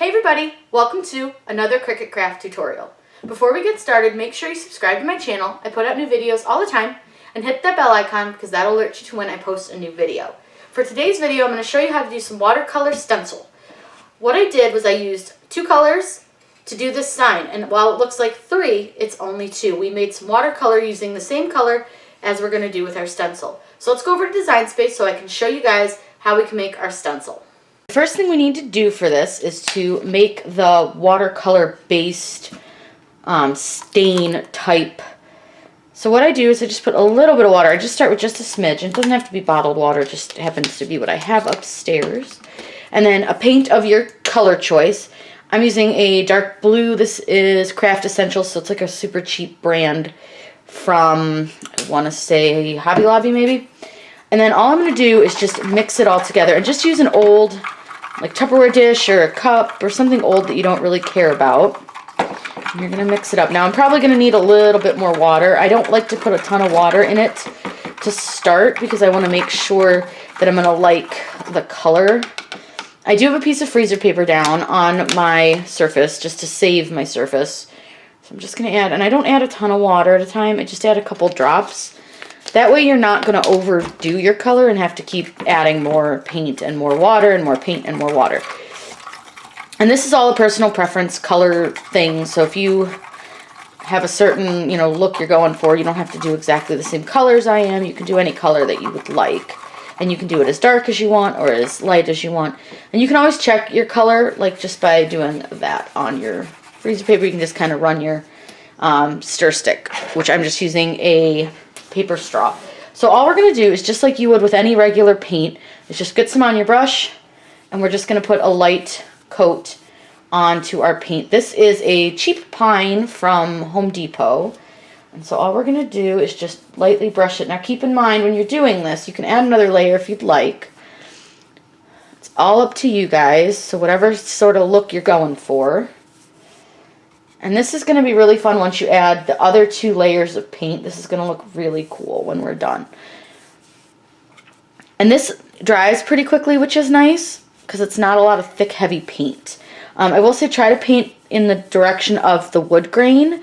Hey everybody, welcome to another Cricut craft tutorial. Before we get started, make sure you subscribe to my channel. I put out new videos all the time, and hit that bell icon because that'll alert you to when I post a new video. For today's video, I'm going to show you how to do some watercolor stencil. What I did was I used 2 colors to do this sign, and while it looks like 3, it's only 2. We made some watercolor using the same color as we're going to do with our stencil. So let's go over to Design Space so I can show you guys how we can make our stencil. The first thing we need to do for this is to make the watercolor based stain type. So what I do is I just put a little bit of water. I just start with just a smidge. It doesn't have to be bottled water, it just happens to be what I have upstairs. And then a paint of your color choice. I'm using a dark blue. This is Craft Essentials, so it's like a super cheap brand from, I want to say, Hobby Lobby maybe. And then all I'm going to do is just mix it all together and just use an old like Tupperware dish or a cup or something old that you don't really care about. And you're going to mix it up. Now I'm probably going to need a little bit more water. I don't like to put a ton of water in it to start because I want to make sure that I'm going to like the color. I do have a piece of freezer paper down on my surface just to save my surface. So I'm just going to add, and I don't add a ton of water at a time. I just add a couple drops. That way you're not going to overdo your color and have to keep adding more paint and more water and more paint and more water. And this is all a personal preference color thing, so if you have a certain, look you're going for, you don't have to do exactly the same color as I am. You can do any color that you would like. And you can do it as dark as you want or as light as you want. And you can always check your color, like just by doing that on your freezer paper. You can just kind of run your stir stick, which I'm just using a paper straw. So all we're going to do is just like you would with any regular paint, is just get some on your brush, and we're just going to put a light coat onto our paint. This is a cheap pine from Home Depot, and so all we're going to do is just lightly brush it. Now keep in mind when you're doing this, you can add another layer if you'd like. It's all up to you guys, so whatever sort of look you're going for. And this is going to be really fun once you add the other 2 layers of paint. This is going to look really cool when we're done. And this dries pretty quickly, which is nice because it's not a lot of thick, heavy paint. I will say try to paint in the direction of the wood grain.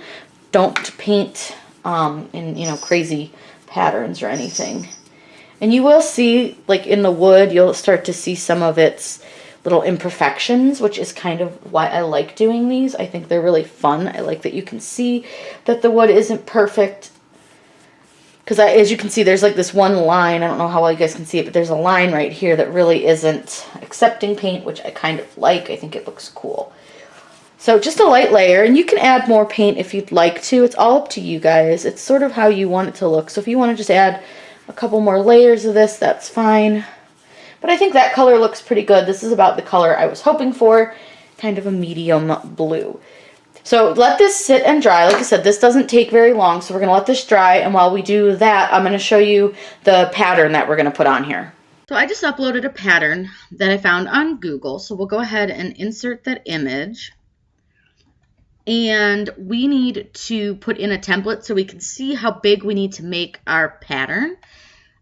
Don't paint in crazy patterns or anything. And you will see, like in the wood, you'll start to see some of its little imperfections, which is kind of why I like doing these. I think they're really fun. I like that you can see that the wood isn't perfect. Because as you can see, there's like this one line. I don't know how well you guys can see it, but there's a line right here that really isn't accepting paint, which I kind of like. I think it looks cool. So just a light layer, and you can add more paint if you'd like to. It's all up to you guys. It's sort of how you want it to look. So if you want to just add a couple more layers of this, that's fine. But I think that color looks pretty good. This is about the color I was hoping for, kind of a medium blue. So let this sit and dry. Like I said, this doesn't take very long, so we're going to let this dry, and while we do that, I'm going to show you the pattern that we're going to put on here. So I just uploaded a pattern that I found on Google, so we'll go ahead and insert that image. And we need to put in a template so we can see how big we need to make our pattern.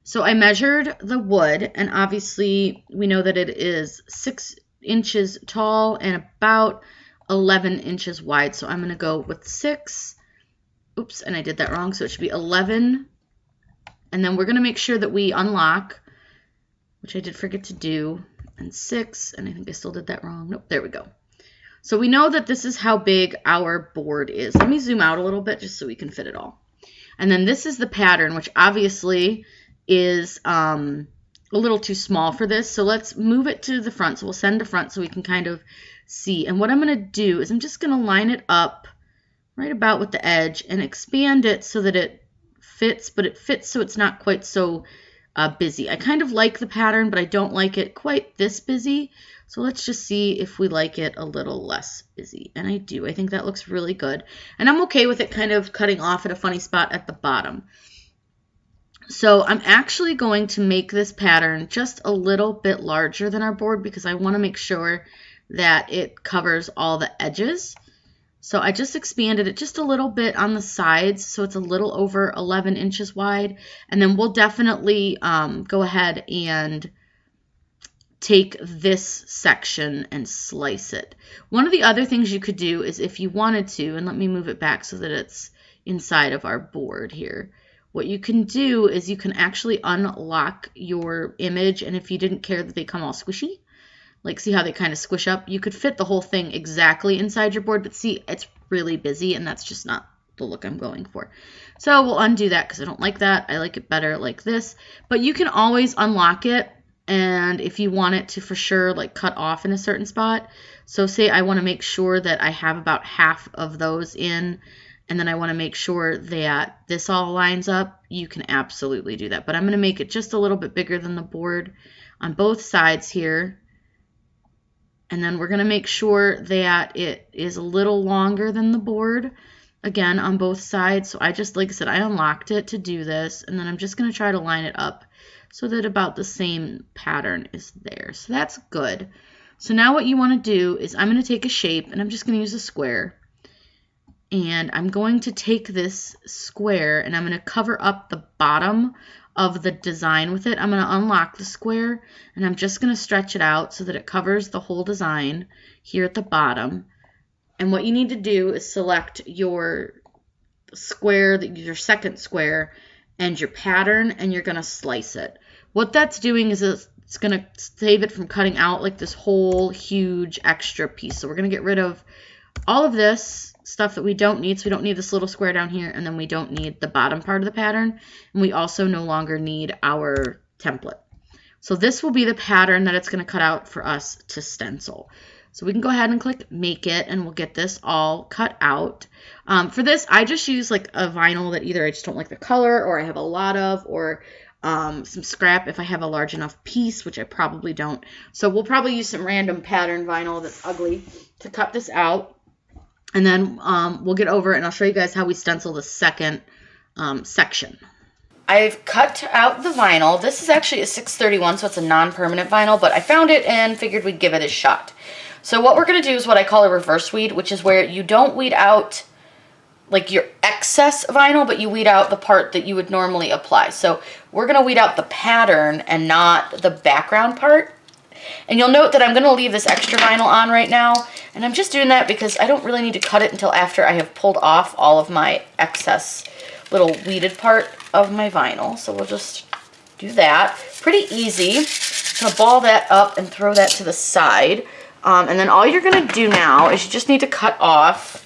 So I measured the wood, and obviously we know that it is 6 inches tall and about 11 inches wide. So I'm going to go with 6. Oops, and I did that wrong. So it should be 11. And then we're going to make sure that we unlock, which I did forget to do, and 6. And I think I still did that wrong. Nope, there we go. So we know that this is how big our board is. Let me zoom out a little bit just so we can fit it all. And then this is the pattern, which obviously is a little too small for this. So let's move it to the front. So we'll send to front so we can kind of see. And what I'm going to do is I'm just going to line it up right about with the edge and expand it so that it fits, but it fits so it's not quite so busy. I kind of like the pattern, but I don't like it quite this busy. So let's just see if we like it a little less busy. And I do. I think that looks really good. And I'm okay with it kind of cutting off at a funny spot at the bottom. So I'm actually going to make this pattern just a little bit larger than our board because I want to make sure that it covers all the edges. So I just expanded it just a little bit on the sides, so it's a little over 11 inches wide. And then we'll definitely go ahead and take this section and slice it. One of the other things you could do is if you wanted to, and let me move it back so that it's inside of our board here. What you can do is you can actually unlock your image, and if you didn't care that they come all squishy, like see how they kind of squish up, you could fit the whole thing exactly inside your board, but see, it's really busy, and that's just not the look I'm going for. So we'll undo that because I don't like that. I like it better like this, but you can always unlock it, and if you want it to for sure like cut off in a certain spot. So say I want to make sure that I have about half of those in, and then I want to make sure that this all lines up, you can absolutely do that. But I'm going to make it just a little bit bigger than the board on both sides here. And then we're going to make sure that it is a little longer than the board, again, on both sides. So I just, like I said, I unlocked it to do this, and then I'm just going to try to line it up so that about the same pattern is there. So that's good. So now what you want to do is I'm going to take a shape, and I'm just going to use a square. And I'm going to take this square, and I'm going to cover up the bottom of the design with it. I'm going to unlock the square, and I'm just going to stretch it out so that it covers the whole design here at the bottom. And what you need to do is select your square, your second square, and your pattern, and you're going to slice it. What that's doing is it's going to save it from cutting out like this whole huge extra piece. So we're going to get rid of all of this stuff that we don't need. So we don't need this little square down here, and then we don't need the bottom part of the pattern, and we also no longer need our template. So this will be the pattern that it's going to cut out for us to stencil. So we can go ahead and click make it, and we'll get this all cut out. For this, I just use like a vinyl that either I just don't like the color, or I have a lot of, or some scrap if I have a large enough piece, which I probably don't. So we'll probably use some random pattern vinyl that's ugly to cut this out. And then we'll get over it, and I'll show you guys how we stencil the second section. I've cut out the vinyl. This is actually a 631, so it's a non-permanent vinyl, but I found it and figured we'd give it a shot. So what we're going to do is what I call a reverse weed, which is where you don't weed out like your excess vinyl, but you weed out the part that you would normally apply. So we're going to weed out the pattern and not the background part. And you'll note that I'm going to leave this extra vinyl on right now, and I'm just doing that because I don't really need to cut it until after I have pulled off all of my excess little weeded part of my vinyl. So we'll just do that. Pretty easy. I'm going to ball that up and throw that to the side. And then all you're going to do now is you just need to cut off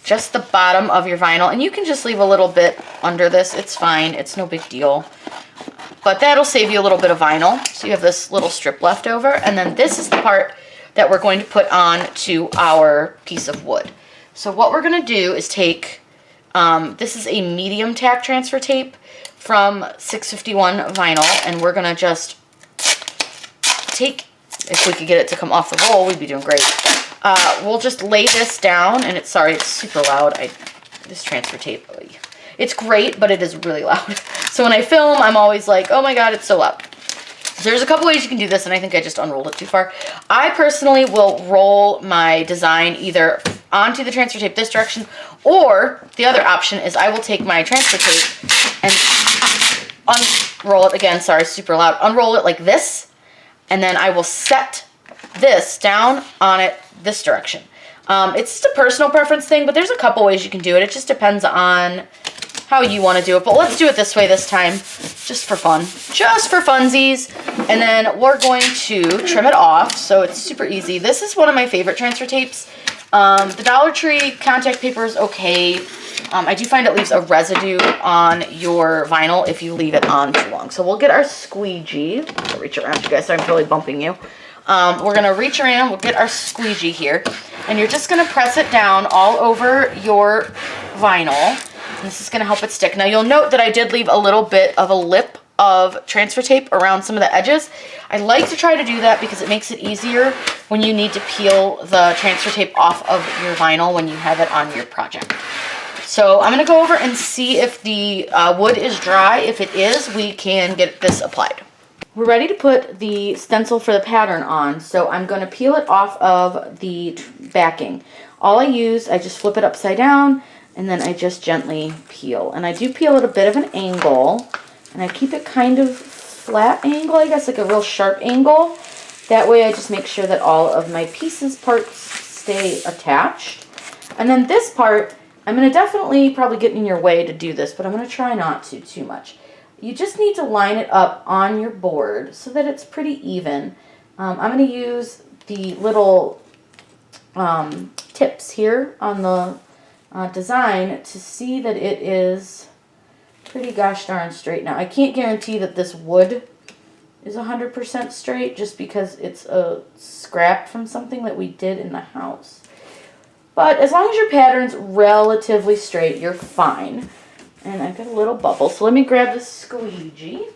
just the bottom of your vinyl, and you can just leave a little bit under this. It's fine. It's no big deal. But that'll save you a little bit of vinyl. So you have this little strip left over. And then this is the part that we're going to put on to our piece of wood. So what we're going to do is take, this is a medium tack transfer tape from 651 vinyl. And we're going to just take, if we could get it to come off the roll, we'd be doing great. We'll just lay this down. And it's, sorry, it's super loud. This transfer tape, it's great, but it is really loud. So when I film, I'm always like, oh my God, it's so loud. So there's a couple ways you can do this, and I think I just unrolled it too far. I personally will roll my design either onto the transfer tape this direction, or the other option is I will take my transfer tape and unroll it again, sorry, super loud, unroll it like this, and then I will set this down on it this direction. It's just a personal preference thing, but there's a couple ways you can do it. It just depends on how you want to do it. But let's do it this way this time, just for fun. Just for funsies. And then we're going to trim it off, so it's super easy. This is one of my favorite transfer tapes. The Dollar Tree contact paper is okay. I do find it leaves a residue on your vinyl if you leave it on too long. So we'll get our squeegee. I'll reach around you guys, so I'm really bumping you. We're going to reach around, we'll get our squeegee here, and you're just going to press it down all over your vinyl. And this is going to help it stick. Now you'll note that I did leave a little bit of a lip of transfer tape around some of the edges. I like to try to do that because it makes it easier when you need to peel the transfer tape off of your vinyl when you have it on your project. So I'm going to go over and see if the wood is dry. If it is, we can get this applied. We're ready to put the stencil for the pattern on, so I'm going to peel it off of the backing. All I use, I just flip it upside down, and then I just gently peel. And I do peel at a bit of an angle, and I keep it kind of flat angle, I guess, like a real sharp angle. That way I just make sure that all of my parts stay attached. And then this part, I'm going to definitely probably get in your way to do this, but I'm going to try not to too much. You just need to line it up on your board so that it's pretty even. I'm going to use the little tips here on the design to see that it is pretty gosh darn straight. Now, I can't guarantee that this wood is 100% straight just because it's a scrap from something that we did in the house. But as long as your pattern's relatively straight, you're fine. And I've got a little bubble, so let me grab the squeegee.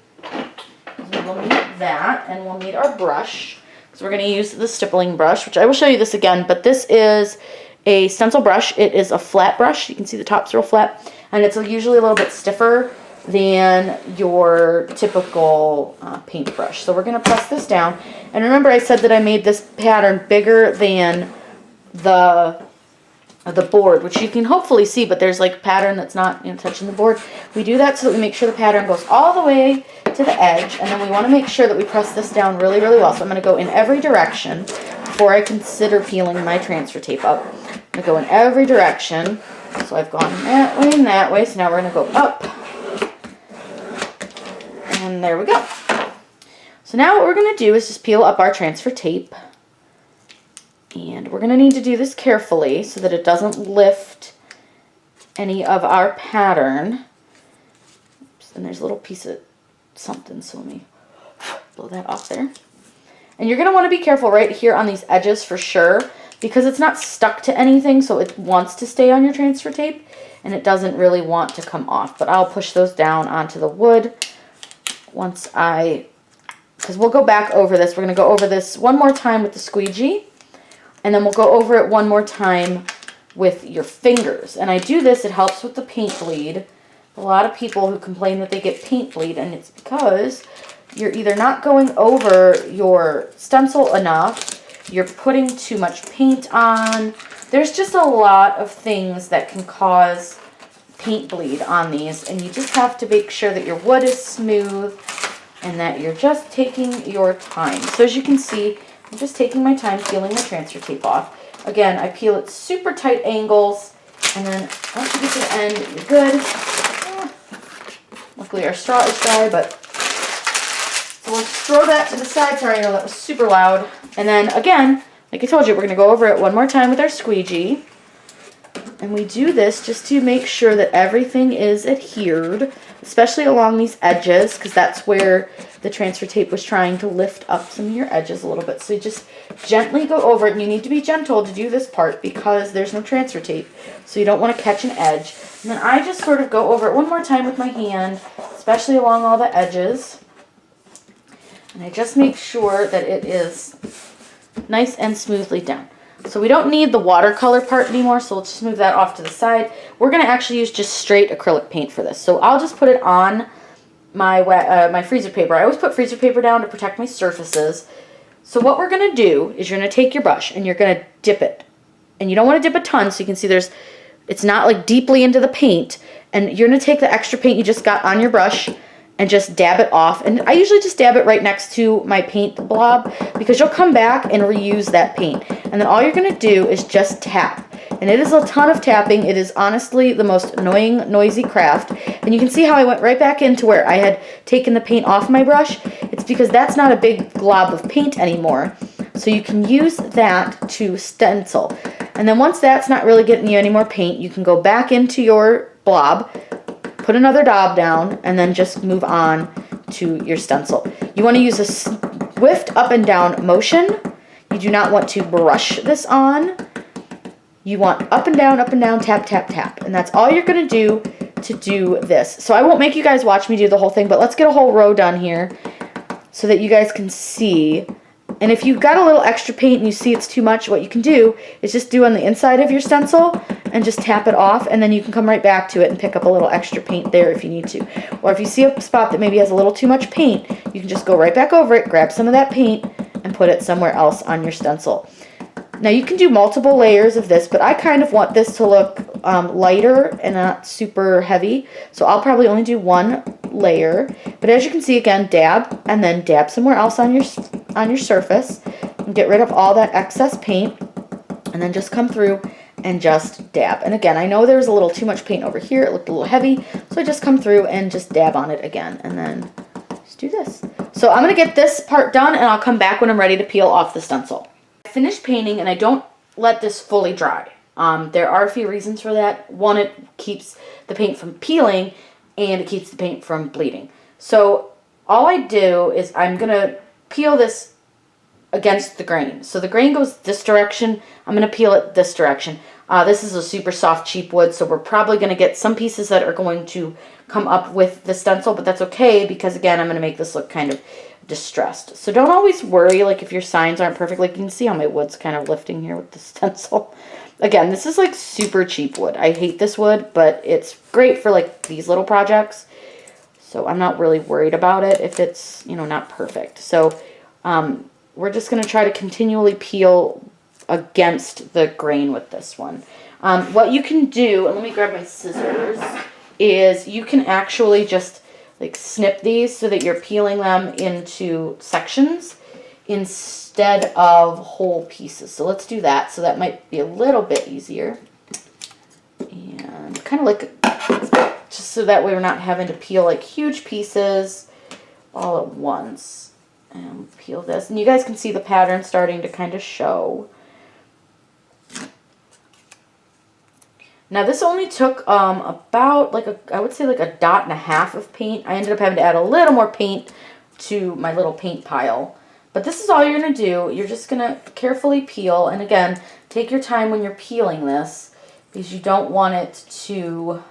We'll need that, and we'll need our brush. So we're going to use the stippling brush, which I will show you this again, but this is a stencil brush. It is a flat brush. You can see the top's real flat, and it's usually a little bit stiffer than your typical paintbrush. So we're going to press this down. And remember I said that I made this pattern bigger than the board, which you can hopefully see, but there's like pattern that's not touching the board. We do that so that we make sure the pattern goes all the way to the edge, and then we want to make sure that we press this down really, really well. So I'm going to go in every direction before I consider peeling my transfer tape up. I'm going to go in every direction. So I've gone that way and that way, so now we're going to go up. And there we go. So now what we're going to do is just peel up our transfer tape. And we're going to need to do this carefully so that it doesn't lift any of our pattern. Oops, and there's a little piece of something, so let me blow that off there. And you're going to want to be careful right here on these edges for sure, because it's not stuck to anything, so it wants to stay on your transfer tape, and it doesn't really want to come off. But I'll push those down onto the wood because we'll go back over this. We're going to go over this one more time with the squeegee, and then we'll go over it one more time with your fingers. And I do this, it helps with the paint bleed. A lot of people who complain that they get paint bleed, and it's because you're either not going over your stencil enough, you're putting too much paint on. There's just a lot of things that can cause paint bleed on these, and you just have to make sure that your wood is smooth and that you're just taking your time. So as you can see, I'm just taking my time peeling the transfer tape off. Again, I peel at super tight angles, and then once you get to the end, you're good. Luckily our straw is dry, but so we'll throw that to the side. Sorry, I know that was super loud. And then again, like I told you, we're going to go over it one more time with our squeegee. And we do this just to make sure that everything is adhered, especially along these edges, because that's where the transfer tape was trying to lift up some of your edges a little bit. So you just gently go over it, and you need to be gentle to do this part because there's no transfer tape, so you don't want to catch an edge. And then I just sort of go over it one more time with my hand, especially along all the edges. And I just make sure that it is nice and smoothly down. So we don't need the watercolor part anymore, so let's just move that off to the side. We're going to actually use just straight acrylic paint for this. So I'll just put it on my my freezer paper. I always put freezer paper down to protect my surfaces. So what we're going to do is you're going to take your brush and you're going to dip it. And you don't want to dip a ton, so you can see it's not like deeply into the paint. And you're going to take the extra paint you just got on your brush and just dab it off. And I usually just dab it right next to my paint blob because you'll come back and reuse that paint. And then all you're going to do is just tap. And it is a ton of tapping. It is honestly the most annoying, noisy craft. And you can see how I went right back into where I had taken the paint off my brush. It's because that's not a big glob of paint anymore. So you can use that to stencil. And then once that's not really getting you any more paint, you can go back into your blob, put another daub down, and then just move on to your stencil. You want to use a swift up and down motion. You do not want to brush this on. You want up and down, tap, tap, tap. And that's all you're going to do this. So I won't make you guys watch me do the whole thing, but let's get a whole row done here so that you guys can see. And if you've got a little extra paint and you see it's too much, what you can do is just do on the inside of your stencil and just tap it off, and then you can come right back to it and pick up a little extra paint there if you need to. Or if you see a spot that maybe has a little too much paint, you can just go right back over it, grab some of that paint, and put it somewhere else on your stencil. Now you can do multiple layers of this, but I kind of want this to look lighter and not super heavy, so I'll probably only do one layer. But as you can see, again, dab, and then dab somewhere else on on your surface and get rid of all that excess paint, and then just come through and just dab. And again, I know there's a little too much paint over here. It looked a little heavy, so I just come through and just dab on it again, and then just do this. So I'm going to get this part done, and I'll come back when I'm ready to peel off the stencil. I finished painting, and I don't let this fully dry. There are a few reasons for that. One, it keeps the paint from peeling, and it keeps the paint from bleeding. So all I do is I'm going to peel this against the grain. So the grain goes this direction. I'm going to peel it this direction. This is a super soft, cheap wood, so we're probably going to get some pieces that are going to come up with the stencil, but that's okay because, again, I'm going to make this look kind of distressed. So don't always worry, like, if your signs aren't perfect. Like, you can see how my wood's kind of lifting here with the stencil. Again, this is, like, super cheap wood. I hate this wood, but it's great for, like, these little projects. So I'm not really worried about it if it's, you know, not perfect. So we're just going to try to continually peel against the grain with this one. What you can do, and let me grab my scissors, is you can actually just like snip these so that you're peeling them into sections instead of whole pieces. So let's do that. So that might be a little bit easier. And kind of like, just so that way we're not having to peel like huge pieces all at once. And peel this. And you guys can see the pattern starting to kind of show. Now this only took about like I would say like a dot and a half of paint. I ended up having to add a little more paint to my little paint pile. But this is all you're going to do. You're just going to carefully peel. And again, take your time when you're peeling this because you don't want it to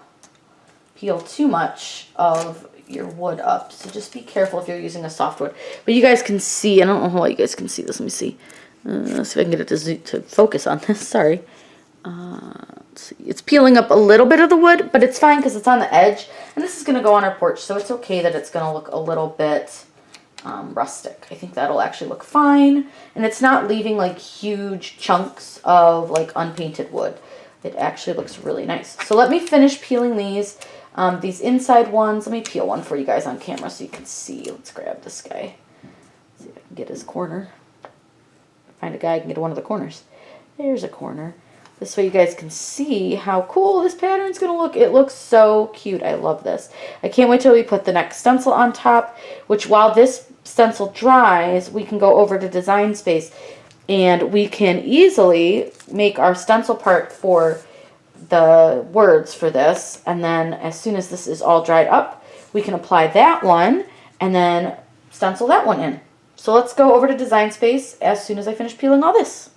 peel too much of your wood up. So just be careful if you're using a softwood. But you guys can see, I don't know how you guys can see this. Let me see. Let's see if I can get it to focus on this. Sorry. Let's see. It's peeling up a little bit of the wood, but it's fine because it's on the edge. And this is going to go on our porch, so it's okay that it's going to look a little bit rustic. I think that'll actually look fine. And it's not leaving like huge chunks of like unpainted wood. It actually looks really nice. So let me finish peeling these. These inside ones, let me peel one for you guys on camera so you can see. Let's grab this guy. See if I can get his corner. Find a guy, I can get one of the corners. There's a corner. This way you guys can see how cool this pattern's going to look. It looks so cute. I love this. I can't wait till we put the next stencil on top, which while this stencil dries, we can go over to Design Space and we can easily make our stencil part for the words for this. And then as soon as this is all dried up, we can apply that one and then stencil that one in. So let's go over to Design Space as soon as I finish peeling all this.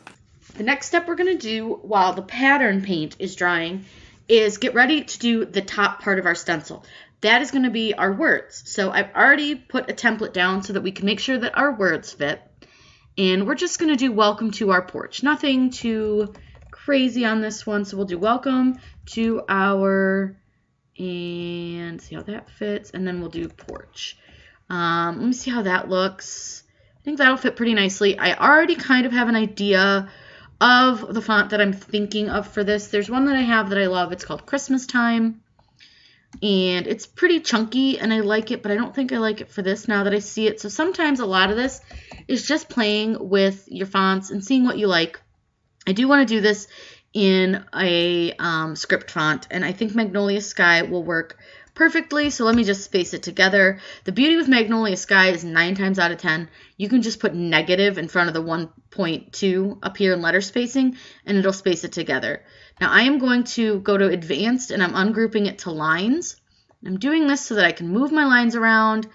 The next step we're going to do while the pattern paint is drying is get ready to do the top part of our stencil. That is going to be our words. So I've already put a template down so that we can make sure that our words fit. And we're just going to do welcome to our porch. Nothing too crazy on this one. So we'll do welcome to our, and see how that fits. And then we'll do porch. Let me see how that looks. I think that'll fit pretty nicely. I already kind of have an idea of the font that I'm thinking of for this. There's one that I have that I love. It's called Christmas Time. And it's pretty chunky and I like it, but I don't think I like it for this now that I see it. So sometimes a lot of this is just playing with your fonts and seeing what you like. I do want to do this in a script font, and I think Magnolia Sky will work perfectly, so let me just space it together. The beauty with Magnolia Sky is 9 times out of 10, you can just put negative in front of the 1.2 up here in letter spacing, and it'll space it together. Now I am going to go to Advanced, and I'm ungrouping it to lines. I'm doing this so that I can move my lines around,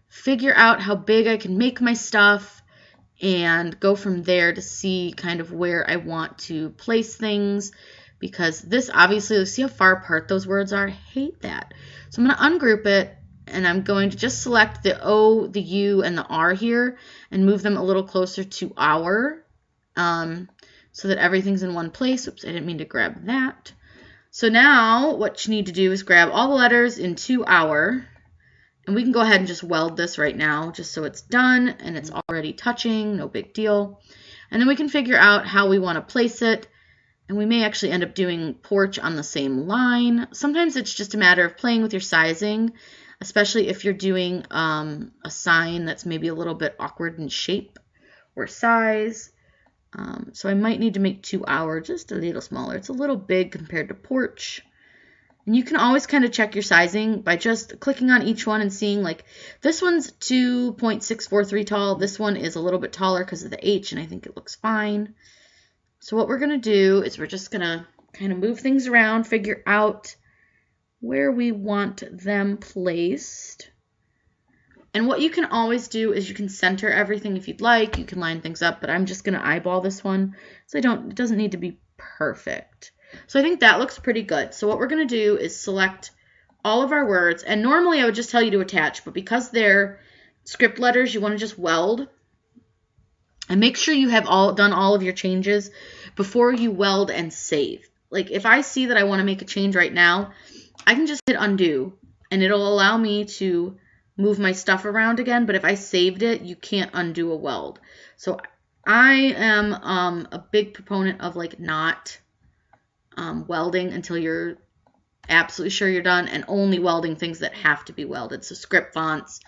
figure out how big I can make my stuff, and go from there to see kind of where I want to place things. Because this obviously, see how far apart those words are? I hate that. So I'm going to ungroup it, and I'm going to just select the O, the U, and the R here, and move them a little closer to our, so that everything's in one place. Oops, I didn't mean to grab that. So now what you need to do is grab all the letters into our, and we can go ahead and just weld this right now, just so it's done, and it's already touching, no big deal. And then we can figure out how we want to place it. And we may actually end up doing porch on the same line. Sometimes it's just a matter of playing with your sizing, especially if you're doing a sign that's maybe a little bit awkward in shape. or size. So I might need to make 2 hour just a little smaller. It's a little big compared to porch. And you can always kind of check your sizing by just clicking on each one and seeing, like, this one's 2.643 tall. This one is a little bit taller because of the H, and I think it looks fine. So what we're going to do is we're just going to kind of move things around, figure out where we want them placed. And what you can always do is you can center everything if you'd like. You can line things up, but I'm just going to eyeball this one, so it doesn't need to be perfect. So I think that looks pretty good. So what we're going to do is select all of our words. And normally I would just tell you to attach, but because they're script letters, you want to just weld. And make sure you have done all of your changes before you weld and save. Like, if I see that I want to make a change right now, I can just hit undo, and it'll allow me to move my stuff around again. But if I saved it, you can't undo a weld. So I am a big proponent of, like, not welding until you're absolutely sure you're done, and only welding things that have to be welded. So script fonts,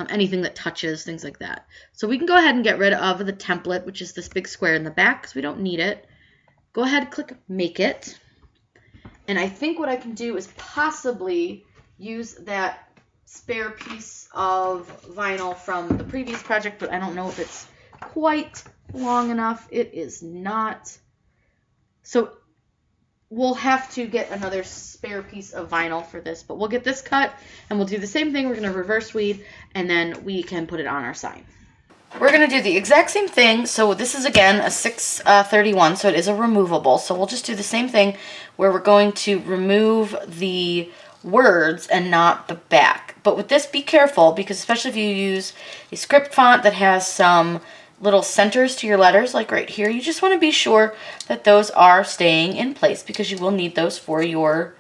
anything that touches, things like that. So we can go ahead and get rid of the template, which is this big square in the back, because we don't need it. Go ahead, click Make It. And I think what I can do is possibly use that spare piece of vinyl from the previous project, but I don't know if it's quite long enough. It is not. So we'll have to get another spare piece of vinyl for this, but we'll get this cut, and we'll do the same thing. We're going to reverse weed, and then we can put it on our sign. We're going to do the exact same thing. So this is, again, a 631, so it is a removable. So we'll just do the same thing where we're going to remove the words and not the back. But with this, be careful, because especially if you use a script font that has some little centers to your letters, like right here, you just want to be sure that those are staying in place, because you will need those for your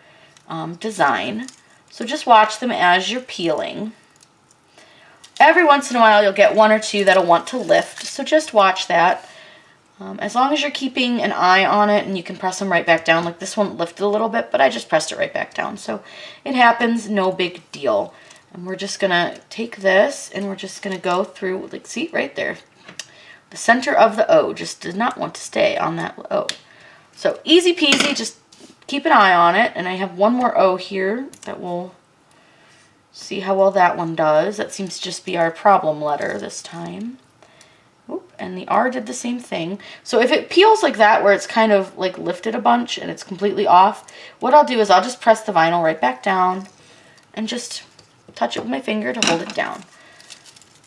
design. So just watch them as you're peeling. Every once in a while you'll get one or two that'll want to lift, so just watch that. As long as you're keeping an eye on it, and you can press them right back down. Like this one lifted a little bit, but I just pressed it right back down. So it happens, no big deal. And we're just gonna take this and we're just gonna go through, like, see right there. The center of the O just did not want to stay on that O. So easy peasy, just keep an eye on it. And I have one more O here that we'll see how well that one does. That seems to just be our problem letter this time. Oop, and the R did the same thing. So if it peels like that, where it's kind of like lifted a bunch and it's completely off, what I'll do is I'll just press the vinyl right back down and just touch it with my finger to hold it down.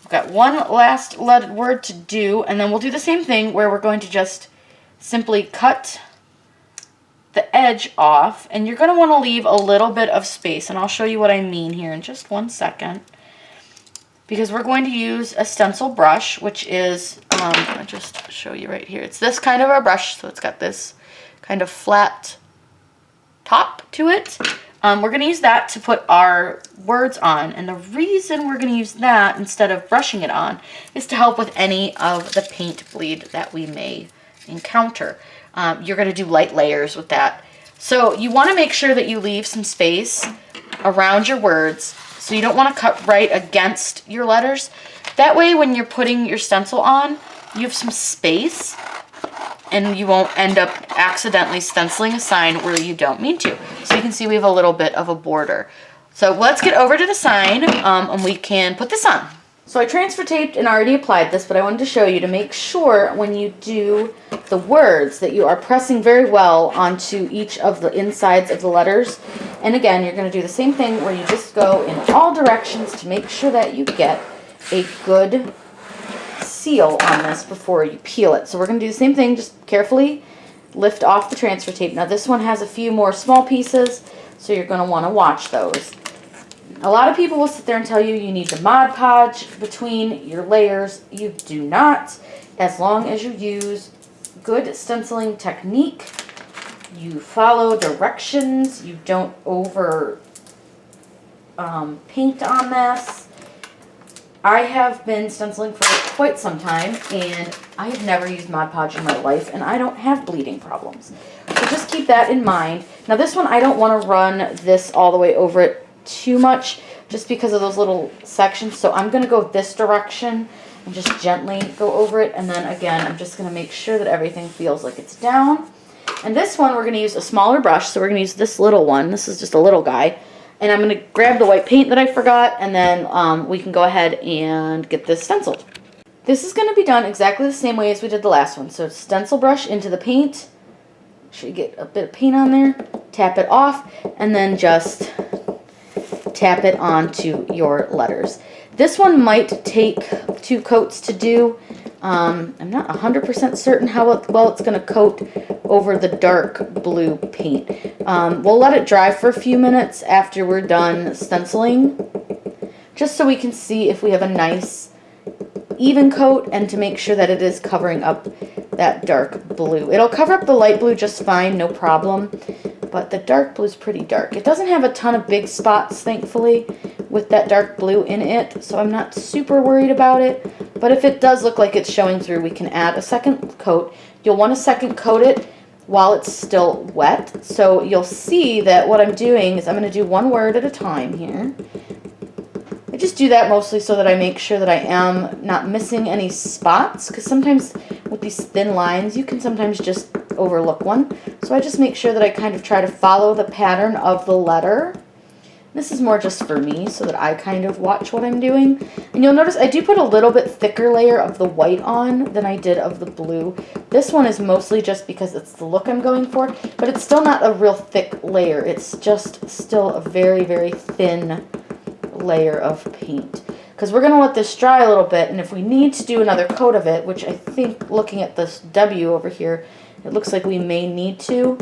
I've got one last word to do, and then we'll do the same thing where we're going to just simply cut the edge off, and you're going to want to leave a little bit of space, and I'll show you what I mean here in just 1 second, because we're going to use a stencil brush, which is, I'll just show you right here. It's this kind of a brush, so it's got this kind of flat top to it. We're going to use that to put our words on, and the reason we're going to use that instead of brushing it on is to help with any of the paint bleed that we may encounter. You're going to do light layers with that. So you want to make sure that you leave some space around your words, so you don't want to cut right against your letters. That way when you're putting your stencil on, you have some space, and you won't end up accidentally stenciling a sign where you don't mean to. So you can see we have a little bit of a border. So let's get over to the sign, and we can put this on. So I transfer taped and already applied this, but I wanted to show you to make sure when you do the words that you are pressing very well onto each of the insides of the letters. And again, you're going to do the same thing where you just go in all directions to make sure that you get a good seal on this before you peel it. So we're going to do the same thing, just carefully lift off the transfer tape. Now this one has a few more small pieces, so you're going to want to watch those. A lot of people will sit there and tell you need to Mod Podge between your layers. You do not. As long as you use good stenciling technique, you follow directions, you don't over paint on this. I have been stenciling for quite some time, and I have never used Mod Podge in my life, and I don't have bleeding problems. So just keep that in mind. Now this one, I don't want to run this all the way over it too much, just because of those little sections. So I'm going to go this direction and just gently go over it. And then again, I'm just going to make sure that everything feels like it's down. And this one, we're going to use a smaller brush, so we're going to use this little one. This is just a little guy. And I'm going to grab the white paint that I forgot, and then we can go ahead and get this stenciled. This is going to be done exactly the same way as we did the last one. So stencil brush into the paint. Should get a bit of paint on there. Tap it off, and then just tap it onto your letters. This one might take 2 coats to do. I'm not 100% certain how well it's going to coat over the dark blue paint. We'll let it dry for a few minutes after we're done stenciling, just so we can see if we have a nice even coat and to make sure that it is covering up that dark blue. It'll cover up the light blue just fine, no problem, but the dark blue is pretty dark. It doesn't have a ton of big spots, thankfully, with that dark blue in it, so I'm not super worried about it. But if it does look like it's showing through, we can add a second coat. You'll want to second coat it while it's still wet. So you'll see that what I'm doing is I'm going to do one word at a time here. I just do that mostly so that I make sure that I am not missing any spots, because sometimes with these thin lines you can sometimes just overlook one. So I just make sure that I kind of try to follow the pattern of the letter. This is more just for me so that I kind of watch what I'm doing. And you'll notice I do put a little bit thicker layer of the white on than I did of the blue. This one is mostly just because it's the look I'm going for, but it's still not a real thick layer. It's just still a very, very thin layer of paint. Because we're going to let this dry a little bit, and if we need to do another coat of it, which I think looking at this W over here, it looks like we may need to.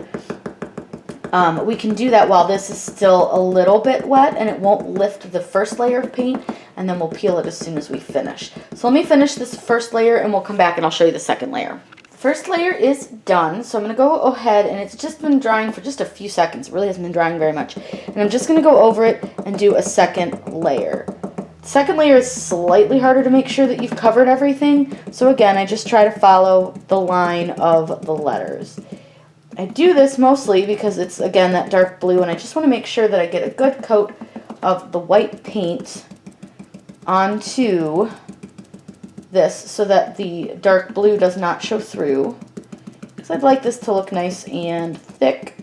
We can do that while this is still a little bit wet, and it won't lift the first layer of paint, and then we'll peel it as soon as we finish. So let me finish this first layer, and we'll come back and I'll show you the second layer. The first layer is done, so I'm going to go ahead, and it's just been drying for just a few seconds. It really hasn't been drying very much. And I'm just going to go over it and do a second layer. The second layer is slightly harder to make sure that you've covered everything, so again, I just try to follow the line of the letters. I do this mostly because it's, again, that dark blue, and I just want to make sure that I get a good coat of the white paint onto this so that the dark blue does not show through, because I'd like this to look nice and thick.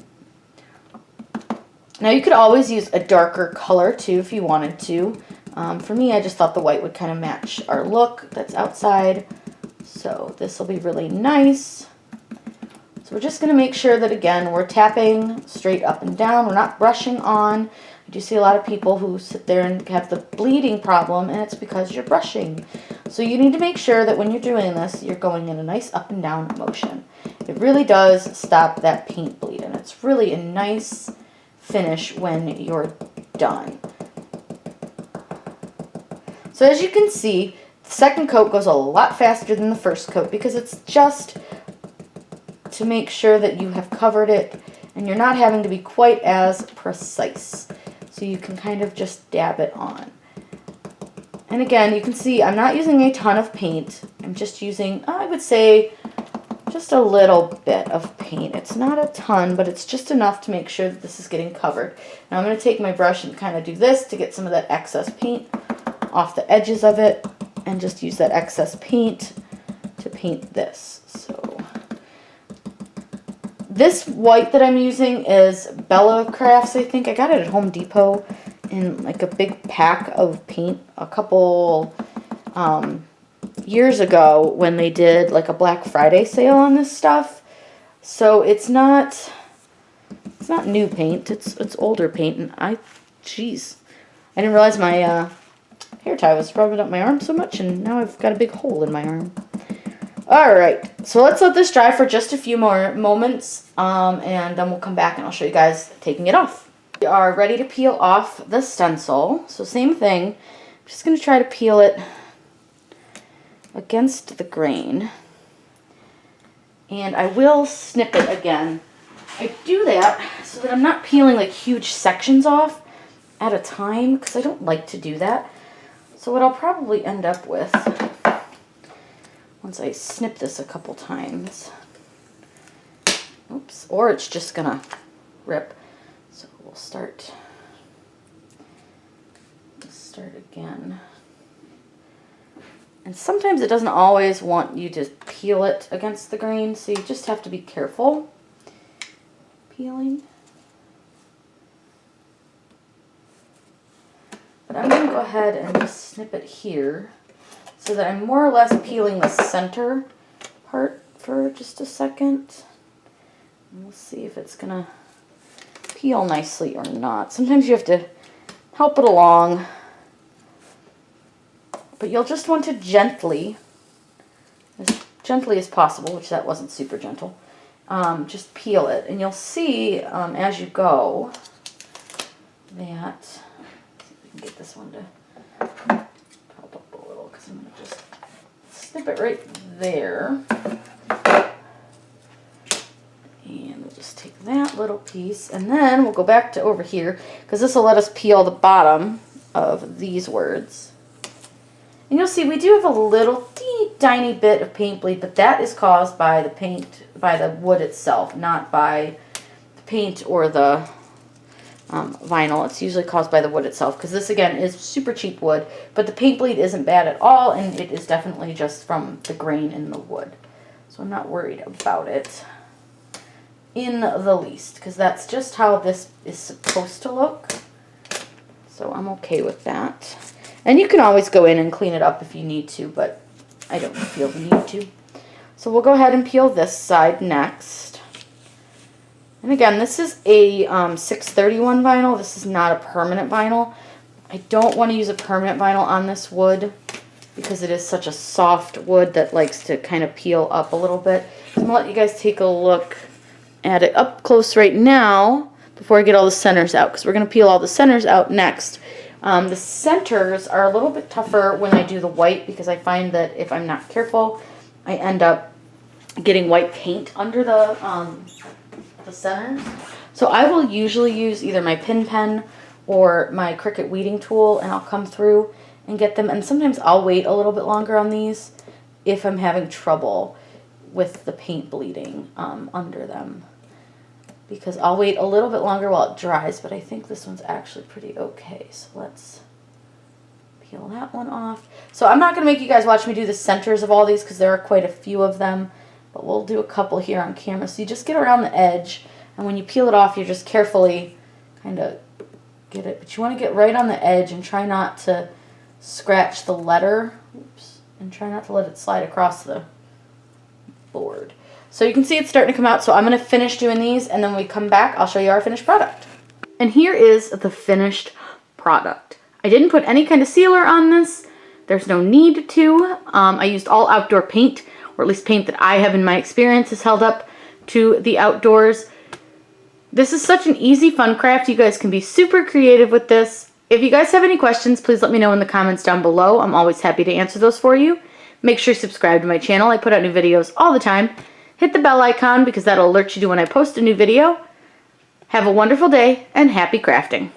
Now you could always use a darker color too if you wanted to. For me, I just thought the white would kind of match our look that's outside, so this will be really nice. So we're just going to make sure that, again, we're tapping straight up and down. We're not brushing on. I do see a lot of people who sit there and have the bleeding problem, and it's because you're brushing. So you need to make sure that when you're doing this, you're going in a nice up and down motion. It really does stop that paint bleed, and it's really a nice finish when you're done. So as you can see, the second coat goes a lot faster than the first coat because it's just to make sure that you have covered it and you're not having to be quite as precise. So you can kind of just dab it on. And again, you can see I'm not using a ton of paint. I'm just using, I would say, just a little bit of paint. It's not a ton, but it's just enough to make sure that this is getting covered. Now I'm going to take my brush and kind of do this to get some of that excess paint off the edges of it and just use that excess paint to paint this. So this white that I'm using is Bella Crafts, I think. I got it at Home Depot in like a big pack of paint a couple years ago when they did like a Black Friday sale on this stuff. So it's not new paint, it's older paint, and I didn't realize my hair tie was rubbing up my arm so much, and now I've got a big hole in my arm. Alright, so let's let this dry for just a few more moments, and then we'll come back and I'll show you guys taking it off. We are ready to peel off the stencil. So same thing, I'm just going to try to peel it against the grain. And I will snip it again. I do that so that I'm not peeling like huge sections off at a time, because I don't like to do that. So what I'll probably end up with, once I snip this a couple times, oops, or it's just gonna rip. So we'll start again. And sometimes it doesn't always want you to peel it against the grain, so you just have to be careful peeling. But I'm going to go ahead and just snip it here so that I'm more or less peeling the center part for just a second. And we'll see if it's going to peel nicely or not. Sometimes you have to help it along. But you'll just want to gently as possible, which that wasn't super gentle, just peel it. And you'll see as you go that, let's see if we can get this one to pop up a little, because I'm going to just snip it right there. And we'll just take that little piece, and then we'll go back to over here, because this will let us peel the bottom of these words. And you'll see we do have a little teeny tiny bit of paint bleed, but that is caused by the paint, by the wood itself, not by the paint or the vinyl. It's usually caused by the wood itself, because this again is super cheap wood, but the paint bleed isn't bad at all, and it is definitely just from the grain in the wood. So I'm not worried about it in the least, because that's just how this is supposed to look. So I'm okay with that. And you can always go in and clean it up if you need to, but I don't feel the need to. So we'll go ahead and peel this side next. And again, this is a 631 vinyl. This is not a permanent vinyl. I don't want to use a permanent vinyl on this wood because it is such a soft wood that likes to kind of peel up a little bit. So I'm going to let you guys take a look at it up close right now before I get all the centers out, because we're going to peel all the centers out next. The centers are a little bit tougher when I do the white, because I find that if I'm not careful, I end up getting white paint under the centers. So I will usually use either my pin pen or my CRICUT weeding tool, and I'll come through and get them. And sometimes I'll wait a little bit longer on these if I'm having trouble with the paint bleeding under them, because I'll wait a little bit longer while it dries, but I think this one's actually pretty okay. So let's peel that one off. So I'm not going to make you guys watch me do the centers of all these, because there are quite a few of them, but we'll do a couple here on camera. So you just get around the edge, and when you peel it off, you just carefully kind of get it. But you want to get right on the edge and try not to scratch the letter. Oops. And try not to let it slide across the board. So you can see it's starting to come out, so I'm going to finish doing these, and then when we come back, I'll show you our finished product. And here is the finished product. I didn't put any kind of sealer on this. There's no need to. I used all outdoor paint, or at least paint that I have in my experience has held up to the outdoors. This is such an easy, fun craft. You guys can be super creative with this. If you guys have any questions, please let me know in the comments down below. I'm always happy to answer those for you. Make sure you subscribe to my channel. I put out new videos all the time. Hit the bell icon because that'll alert you to when I post a new video. Have a wonderful day and happy crafting.